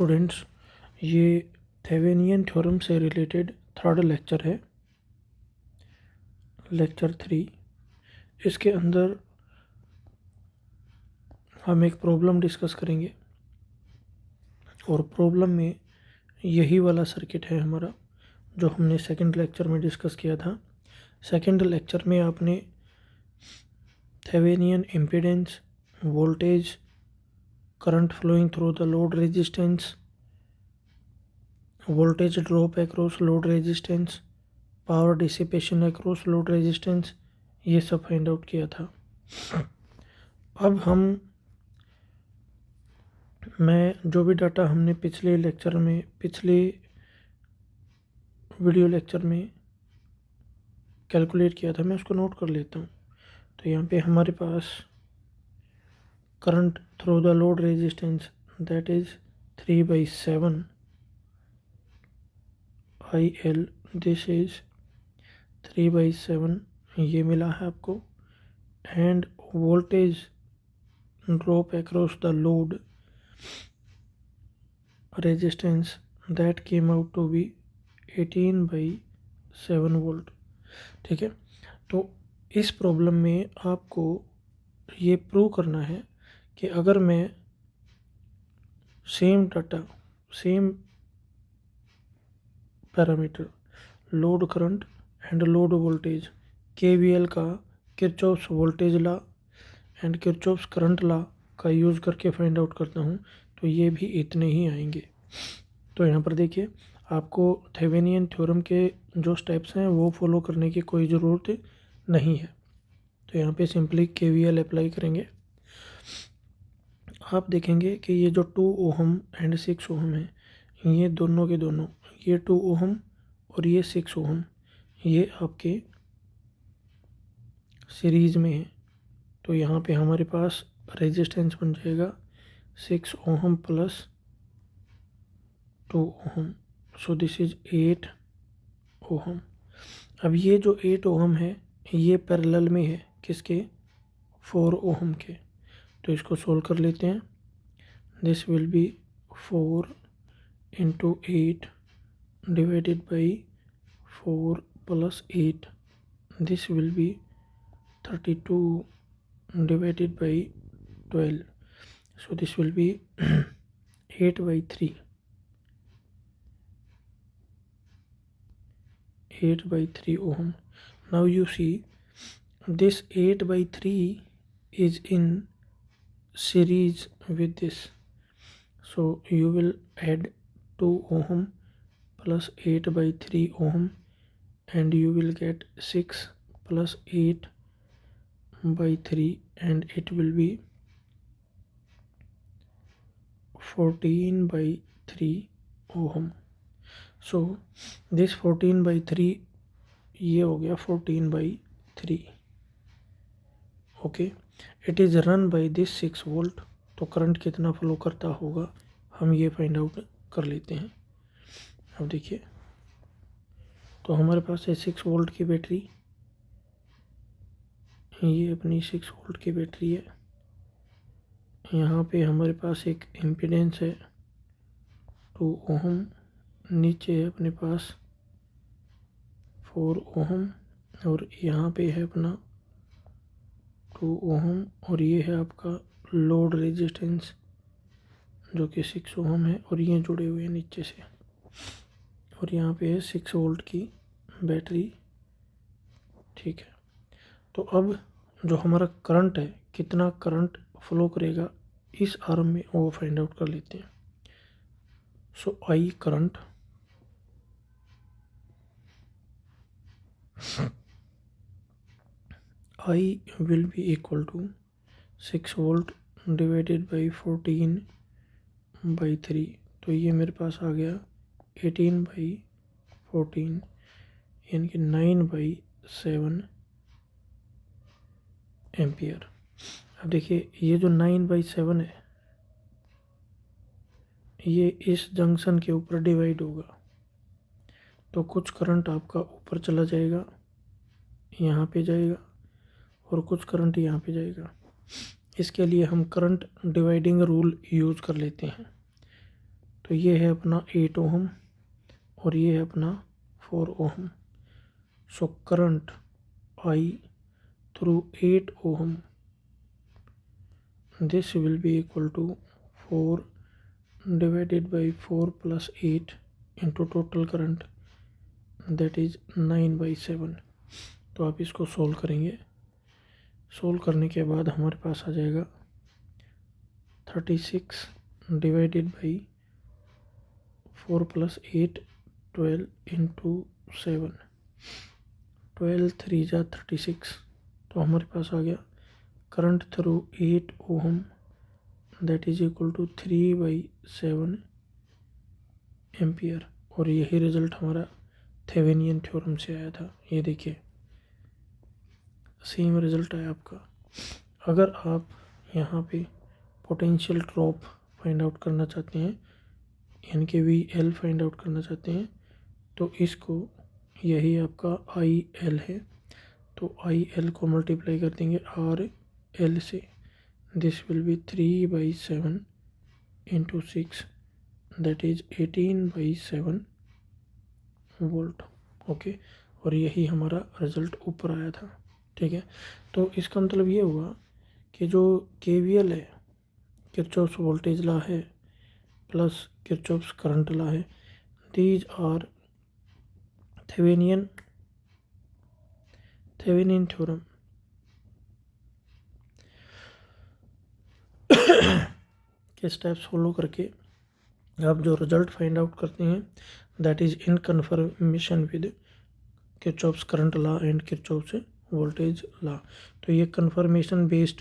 Students, ये थेवेनियन theorem से related third lecture है, लेक्चर 3। इसके अंदर हम एक प्रॉब्लम डिस्कस करेंगे और प्रॉब्लम में यही वाला सर्किट है हमारा जो हमने सेकंड लेक्चर में डिस्कस किया था। सेकंड लेक्चर में आपने Thevenin impedance, voltage, current flowing through the load resistance, voltage drop across load resistance, power dissipation across load resistance, ये सब फाइंड आउट किया था। अब मैं जो भी डाटा हमने पिछले वीडियो लेक्चर में कैलकुलेट किया था, मैं उसको नोट कर लेता हूँ। तो यहाँ पे हमारे पास current through the load resistance that is 3/7 IL, this is 3/7 ये मिला है आपको। And voltage drop across the load resistance that came out to be 18/7 volt. ठीक है, तो इस प्रॉब्लम में आपको ये प्रूव करना है कि अगर मैं same data, same parameter, load current and load voltage, KVL का, Kirchhoff's voltage law and Kirchhoff's current law का यूज़ करके फाइंड आउट करता हूँ, तो ये भी इतने ही आएंगे। तो यहाँ पर देखिए, आपको थेवेनियन थ्योरम के जो स्टेप्स हैं वो फॉलो करने की कोई ज़रूरत नहीं है। तो यहाँ पे सिंपली KVL अप्लाई करेंगे। आप देखेंगे कि ये जो 2 ओहम एंड 6 ओहम है, ये दोनों के दोनों, ये 2 ओहम और ये 6 ओहम, ये आपके सीरीज़ में है। तो यहाँ पे हमारे पास रेजिस्टेंस बन जाएगा 6 ohm plus 2 ohm, so this is 8 ohm. अब ये जो 8 ओहम है ये पैरेलल में है किसके, 4 ओहम के। तो इसको सोल्व कर लेते हैं। This will be 4 × 8 divided by 4 + 8, this will be 32 divided by 12, so this will be 8/3 ohm. Now you see this 8/3 is in series with this, so you will add 2 ohm plus 8/3 ohm and you will get 6 plus 8/3 and it will be 14/3 ohm. So this 14/3 ये हो गया 14/3। Okay, it is run by this 6 volt. तो current कितना flow करता होगा हम ये find out कर लेते हैं। अब देखिए, तो हमारे पास है 6 वोल्ट की बैटरी, ये अपनी 6 वोल्ट की बैटरी है। यहाँ पे हमारे पास एक इम्पीडेंस है 2 ओहम, नीचे है अपने पास 4 ओहम और यहाँ पे है अपना 2 ओहम और ये है आपका लोड रेजिस्टेंस जो कि 6 ओहम है और ये जुड़े हुए हैं नीचे से। और यहाँ पे है 6 वोल्ट की बैटरी। ठीक है, तो अब जो हमारा करंट है, कितना करंट फ्लो करेगा इस आर्म में, वो फाइंड आउट कर लेते हैं। So I current I will be equal to 6 volt divided by 14/3, तो ये मेरे पास आ गया 18/14 यानी कि 9/7 एम्पियर। अब देखिए, ये जो 9/7 है ये इस जंक्शन के ऊपर डिवाइड होगा, तो कुछ करंट आपका ऊपर चला जाएगा, यहाँ पे जाएगा, और कुछ करंट यहाँ पे जाएगा। इसके लिए हम करंट डिवाइडिंग रूल यूज़ कर लेते हैं। तो तो ये है अपना 8 ओहम और ये है अपना 4 ohm. So current I through 8 ohm, this will be equal to 4 divided by 4 plus 8 into total current, that is 9/7। तो आप इसको सोल्व करेंगे। सोल्व करने के बाद हमारे पास आ जाएगा 36 डिवाइडेड बाई 4 प्लस 8 12 इंटू 7, 12 3 जा 36। तो हमारे पास आ गया current through 8 ohm that is equal to 3/7 ampere. और यही रिजल्ट हमारा थेवेनियन थ्योरम से आया था। ये देखिए सेम रिजल्ट आया आपका। अगर आप यहाँ पे पोटेंशियल ड्रॉप फाइंड आउट करना चाहते हैं, यानी कि VL फाइंड आउट करना चाहते हैं, तो इसको यही आपका IL है, तो IL को मल्टीप्लाई कर देंगे RL से। This will be 3/7 into 6 that is 18/7 volt. Okay, और यही हमारा रिजल्ट ऊपर आया था। ठीक है, तो इसका मतलब ये हुआ कि जो KVL है, किरचॉफ्स वोल्टेज लॉ है प्लस किरचॉफ्स करंट लॉ है, दीज आर थेवेनियन थ्योरम के स्टेप्स फॉलो करके आप जो रिजल्ट फाइंड आउट करते हैं that is in confirmation with Kirchhoff's current law and Kirchhoff's voltage law. तो ये कन्फर्मेशन बेस्ड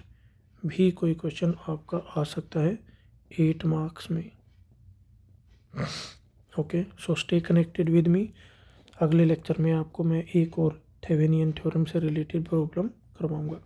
भी कोई क्वेश्चन आपका आ सकता है 8 मार्क्स में। Okay, so stay connected with me. अगले लेक्चर में आपको मैं एक और थेवेनियन थ्योरम से रिलेटेड प्रॉब्लम करवाऊंगा।